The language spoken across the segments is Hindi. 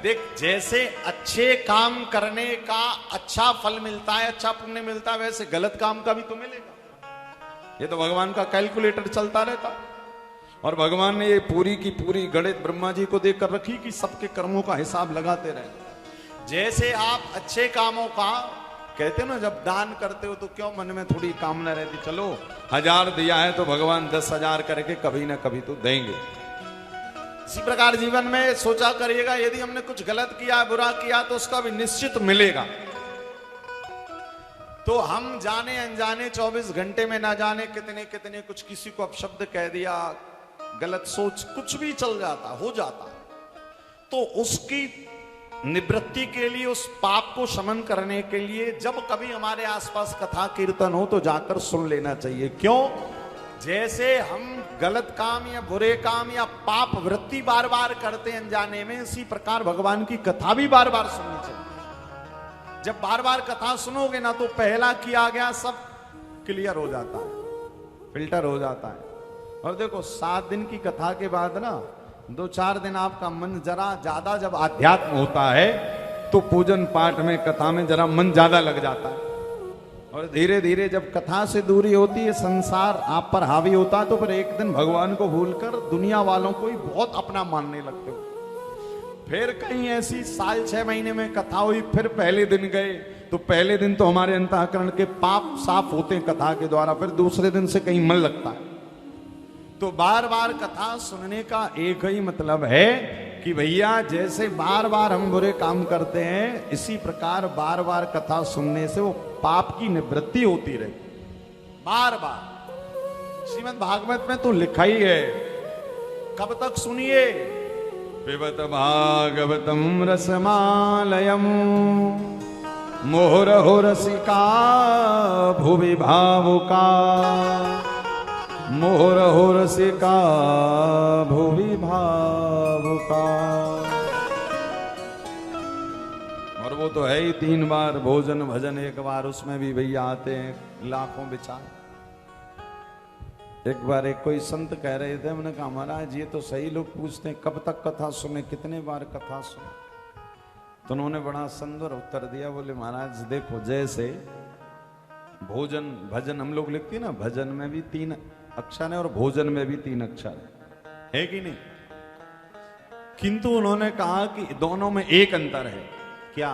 देख, जैसे अच्छे काम करने का अच्छा फल मिलता है, अच्छा पुण्य मिलता है, वैसे गलत काम का भी तो मिलेगा। ये तो भगवान का कैलकुलेटर चलता रहता। और भगवान ने ये पूरी की पूरी गणित ब्रह्मा जी को देकर रखी कि सबके कर्मों का हिसाब लगाते रहे। जैसे आप अच्छे कामों का कहते हो ना, जब दान करते हो तो क्यों मन में थोड़ी कामना रहती, चलो 1000 दिया है तो भगवान 10,000 करके कभी ना कभी तो देंगे। इसी प्रकार जीवन में सोचा करिएगा, यदि हमने कुछ गलत किया, बुरा किया, तो उसका भी निश्चित मिलेगा। तो हम जाने अनजाने 24 घंटे में ना जाने कितने कितने कुछ किसी को अपशब्द कह दिया, गलत सोच, कुछ भी चल जाता, हो जाता। तो उसकी निवृत्ति के लिए, उस पाप को शमन करने के लिए जब कभी हमारे आसपास कथा कीर्तन हो तो जाकर सुन लेना चाहिए। क्यों? जैसे हम गलत काम या बुरे काम या पाप वृत्ति बार बार करते हैं अनजाने में, इसी प्रकार भगवान की कथा भी बार बार सुननी चाहिए। जब बार बार कथा सुनोगे ना तो पहला किया गया सब क्लियर हो जाता है, फिल्टर हो जाता है। और देखो 7 दिन की कथा के बाद ना 2-4 दिन आपका मन जरा ज्यादा, जब आध्यात्म होता है तो पूजन पाठ में, कथा में जरा मन ज्यादा लग जाता है। और धीरे धीरे जब कथा से दूरी होती है, संसार आप पर हावी होता है, तो फिर एक दिन भगवान को भूलकर दुनिया वालों को ही बहुत अपना मानने लगते हो। फिर कहीं ऐसी साल 6 महीने में कथा हुई, फिर पहले दिन गए तो पहले दिन तो हमारे अंतःकरण के पाप साफ होते हैं कथा के द्वारा, फिर दूसरे दिन से कहीं मन लगता है। तो बार बार कथा सुनने का एक ही मतलब है कि भैया जैसे बार बार हम बुरे काम करते हैं, इसी प्रकार बार बार कथा सुनने से वो पाप की निवृत्ति होती रहे। बार बार श्रीमद् भागवत में तो लिखा ही है, कब तक सुनिए, पिबत भागवतम रसमालयम मोहरहो रसिका भुवि भावुका मोहरहो रसिका भुवि भावुका। और वो तो है ही 3 बार भोजन भजन, 1 बार उसमें भी भैया आते हैं लाखों विचार। एक बार एक कोई संत कह रहे थे, मैंने कहा महाराज ये तो सही लोग पूछते हैं कब तक कथा सुने, कितने बार कथा सुने। तो उन्होंने बड़ा सुंदर उत्तर दिया, बोले महाराज देखो, जैसे भोजन भजन हम लोग लिखते हैं ना, भजन में भी 3 अक्षर है और भोजन में भी 3 अक्षर है कि नहीं? किंतु उन्होंने कहा कि दोनों में एक अंतर है। क्या?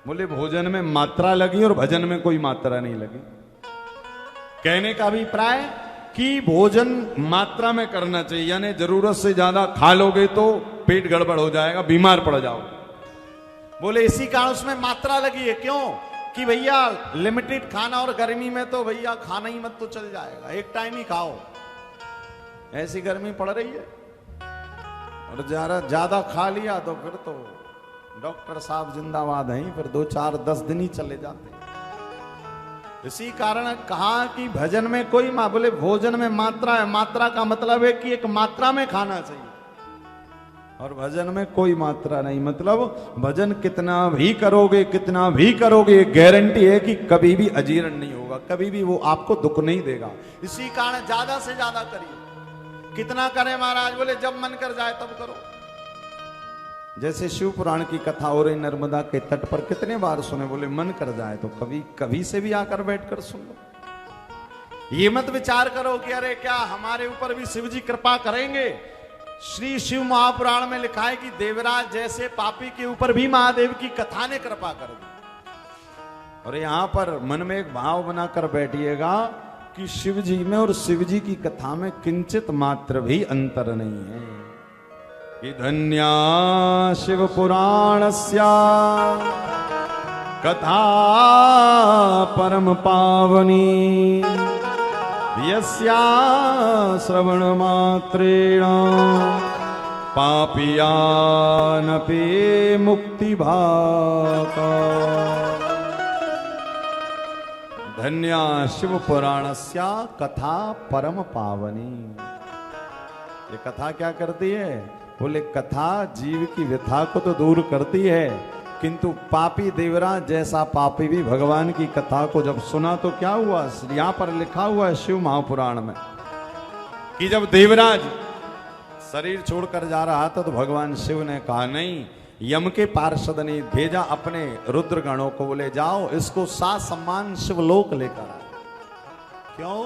बोले भोजन में मात्रा लगी और भजन में कोई मात्रा नहीं लगी। कहने का अभिप्राय कि भोजन मात्रा में करना चाहिए, यानी जरूरत से ज्यादा खा लोगे तो पेट गड़बड़ हो जाएगा, बीमार पड़ जाओ। बोले इसी कारण उसमें मात्रा लगी है। क्यों? कि भैया लिमिटेड खाना, और गर्मी में तो भैया खाना ही मत तो चल जाएगा, एक टाइम ही खाओ, ऐसी गर्मी पड़ रही है। और ज्यादा खा लिया तो फिर तो डॉक्टर साहब जिंदाबाद हैं, फिर 2-4-10 दिन ही चले जाते हैं। इसी कारण कहा कि भजन में कोई बोले भोजन में मात्रा है, मात्रा का मतलब है कि एक मात्रा में खाना चाहिए, और भजन में कोई मात्रा नहीं। मतलब भजन कितना भी करोगे ये गारंटी है कि कभी भी अजीर्ण नहीं होगा, कभी भी वो आपको दुख नहीं देगा। इसी कारण ज्यादा से ज्यादा करिए। कितना करें महाराज? बोले जब मन कर जाए तब करो। जैसे शिव पुराण की कथा हो रही नर्मदा के तट पर, कितने बार सुने? बोले मन कर जाए तो कभी से भी आकर बैठकर सुन लो। ये मत विचार करो कि अरे क्या हमारे ऊपर भी शिव जी कृपा करेंगे। श्री शिव महापुराण में लिखा है कि देवराज जैसे पापी के ऊपर भी महादेव की कथा ने कृपा कर दी। और यहां पर मन में एक भाव बनाकर बैठिएगा कि शिव जी में और शिव जी की कथा में किंचित मात्र भी अंतर नहीं है। कि धन्या शिव पुराणस्या कथा परम पावनी यस्या श्रवण मात्रेण पापियानपि मुक्ति भाका। धन्या शिव पुराणस्या कथा परम पावनी। ये कथा क्या करती है? बोले कथा जीव की व्यथा को तो दूर करती है, किंतु पापी देवराज जैसा पापी भी भगवान की कथा को जब सुना तो क्या हुआ? यहां पर लिखा हुआ है शिव महापुराण में कि जब देवराज शरीर छोड़कर जा रहा था तो भगवान शिव ने कहा नहीं, यम के पार्षद ने भेजा अपने रुद्रगणों को, बोले जाओ इसको सम्मान शिवलोक लेकर आए। क्यों?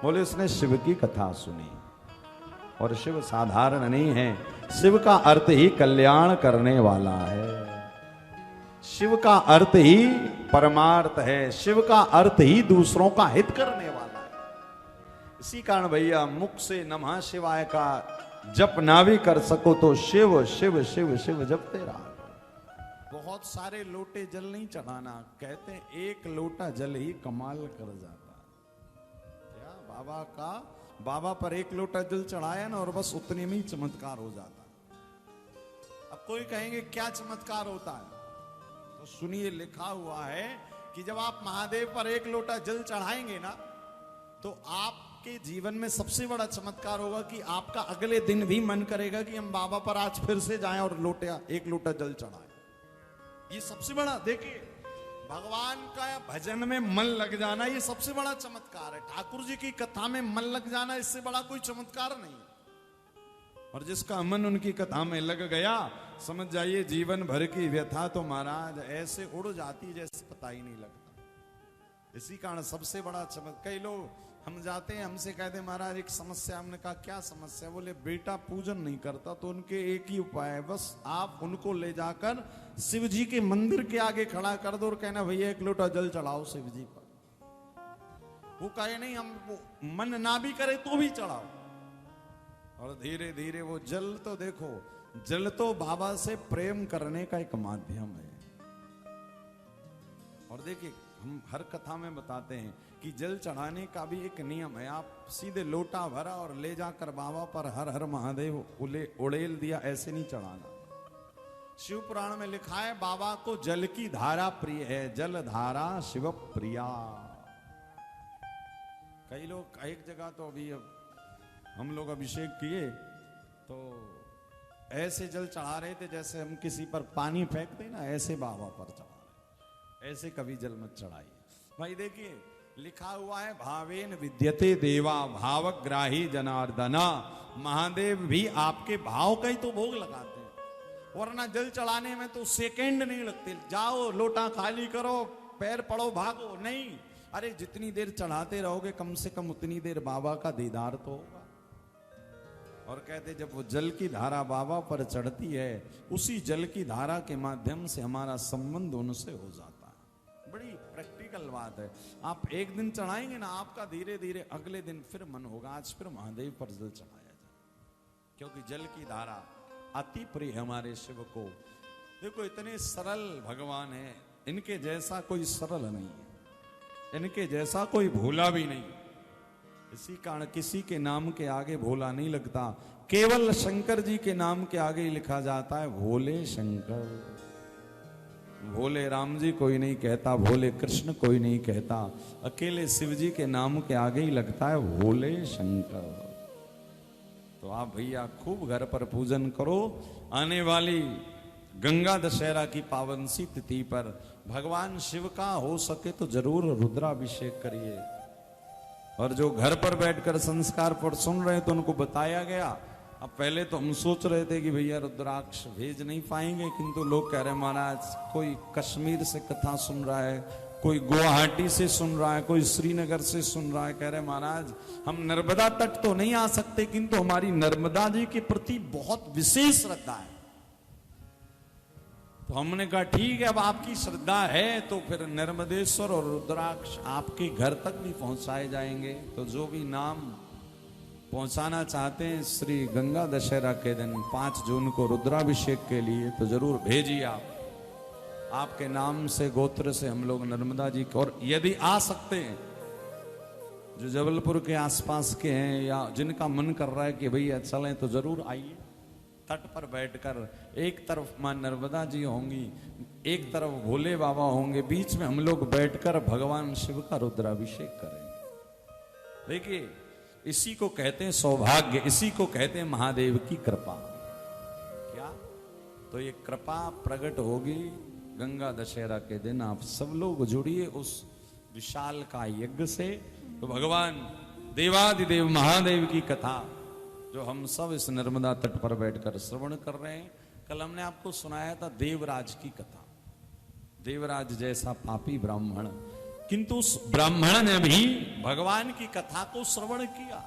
बोले उसने शिव की कथा सुनी, और शिव साधारण नहीं है, शिव का अर्थ ही कल्याण करने वाला है, शिव का अर्थ ही परमार्थ है, शिव का अर्थ ही दूसरों का हित करने वाला है। इसी कारण भैया मुख से नमः शिवाय का जप ना भी कर सको तो शिव शिव शिव शिव जपते रहा। बहुत सारे लोटे जल नहीं चढ़ाना, कहते हैं एक लोटा जल ही कमाल कर जाता है। क्या बाबा पर एक लोटा जल चढ़ाया ना, और बस उतने में ही चमत्कार हो जाता है। अब कोई कहेंगे क्या चमत्कार होता है, तो सुनिए, लिखा हुआ है कि जब आप महादेव पर एक लोटा जल चढ़ाएंगे ना, तो आपके जीवन में सबसे बड़ा चमत्कार होगा कि आपका अगले दिन भी मन करेगा कि हम बाबा पर आज फिर से जाएं और एक लोटा जल चढ़ाएं। ये सबसे बड़ा, देखिए, भगवान का भजन में मन लग जाना ये सबसे बड़ा चमत्कार है। ठाकुर जी की कथा में मन लग जाना, इससे बड़ा कोई चमत्कार नहीं है। और जिसका मन उनकी कथा में लग गया, समझ जाइए जीवन भर की व्यथा तो महाराज ऐसे उड़ जाती जैसे पता ही नहीं लगता। इसी कारण सबसे बड़ा चमत्कार, कई लोग हम जाते हैं, हमसे कहते महाराज एक समस्या, हमने कहा क्या समस्या? बोले बेटा पूजन नहीं करता, तो उनके एक ही उपाय है, बस आप उनको ले जाकर शिव जी के मंदिर के आगे खड़ा कर दो और कहना भैया एक लोटा जल चढ़ाओ शिव जी पर। वो कहे नहीं, हम मन ना भी करे तो भी चढ़ाओ, और धीरे धीरे वो जल तो देखो, जल तो बाबा से प्रेम करने का एक माध्यम है। और देखिए हम हर कथा में बताते हैं कि जल चढ़ाने का भी एक नियम है। आप सीधे लोटा भरा और ले जाकर बाबा पर हर हर महादेव उड़ेल दिया, ऐसे नहीं चढ़ाना। शिव पुराण में लिखा है बाबा को जल की धारा प्रिय है, जल धारा शिव प्रिया। कई लोग एक जगह तो अभी हम लोग अभिषेक किए तो ऐसे जल चढ़ा रहे थे जैसे हम किसी पर पानी फेंकते ना, ऐसे बाबा पर चढ़ा रहे। ऐसे कभी जल मत चढ़ाइए भाई। देखिए लिखा हुआ है भावेन विद्यते देवा भावग्राही जनार्दना। महादेव भी आपके भाव का ही तो भोग लगाते हैं, वरना जल चढ़ाने में तो सेकंड नहीं लगते। जाओ लोटा खाली करो, पैर पड़ो, भागो, नहीं। अरे जितनी देर चढ़ाते रहोगे कम से कम उतनी देर बाबा का दीदार तो होगा। और कहते जब वो जल की धारा बाबा पर चढ़ती है, उसी जल की धारा के माध्यम से हमारा संबंध उनसे हो जाता है। बड़ी प्रैक्टिकल बात है। आप एक दिन चढ़ाएंगे ना, आपका धीरे धीरे अगले दिन फिर मन होगा आज फिर महादेव पर जल चढ़ाया जाए, क्योंकि जल की धारा अति प्रिय हमारे शिव को। देखो इतने सरल भगवान है, इनके जैसा कोई सरल नहीं है, इनके जैसा कोई भोला भी नहीं। इसी कारण किसी के नाम के आगे भोला नहीं लगता, केवल शंकर जी के नाम के आगे ही लिखा जाता है भोले शंकर। भोले राम जी कोई नहीं कहता, भोले कृष्ण कोई नहीं कहता, अकेले शिव जी के नाम के आगे ही लगता है भोले शंकर। तो आप भैया खूब घर पर पूजन करो। आने वाली गंगा दशहरा की पावन सी तिथि पर भगवान शिव का हो सके तो जरूर रुद्राभिषेक करिए। और जो घर पर बैठकर संस्कार पर सुन रहे हैं तो उनको बताया गया। अब पहले तो हम सोच रहे थे कि भैया रुद्राक्ष भेज नहीं पाएंगे, किंतु लोग कह रहे हैं महाराज कोई कश्मीर से कथा सुन रहा है, कोई गुवाहाटी से सुन रहा है, कोई श्रीनगर से सुन रहा है, कह रहे महाराज हम नर्मदा तट तो नहीं आ सकते किंतु हमारी नर्मदा जी के प्रति बहुत विशेष श्रद्धा है। तो हमने कहा ठीक है, अब आपकी श्रद्धा है तो फिर नर्मदेश्वर और रुद्राक्ष आपके घर तक भी पहुंचाए जाएंगे। तो जो भी नाम पहुंचाना चाहते हैं श्री गंगा दशहरा के दिन 5 जून को रुद्राभिषेक के लिए, तो जरूर भेजिए। आप आपके नाम से गोत्र से हम लोग नर्मदा जी को, और यदि आ सकते हैं जो जबलपुर के आसपास के हैं या जिनका मन कर रहा है कि भैया चलें, तो जरूर आइए। तट पर बैठकर एक तरफ मां नर्मदा जी होंगी, एक तरफ भोले बाबा होंगे, बीच में हम लोग बैठकर भगवान शिव का रुद्राभिषेक करेंगे। देखिए इसी को कहते हैं सौभाग्य, इसी को कहते हैं महादेव की कृपा। क्या? तो ये कृपा प्रकट होगी गंगा दशहरा के दिन। आप सब लोग जुड़िए उस विशाल का यज्ञ से। तो भगवान देवादिदेव महादेव की कथा जो हम सब इस नर्मदा तट पर बैठकर श्रवण कर रहे हैं, कल हमने आपको सुनाया था देवराज की कथा। देवराज जैसा पापी ब्राह्मण, किंतु उस ब्राह्मण ने भी भगवान की कथा को श्रवण किया।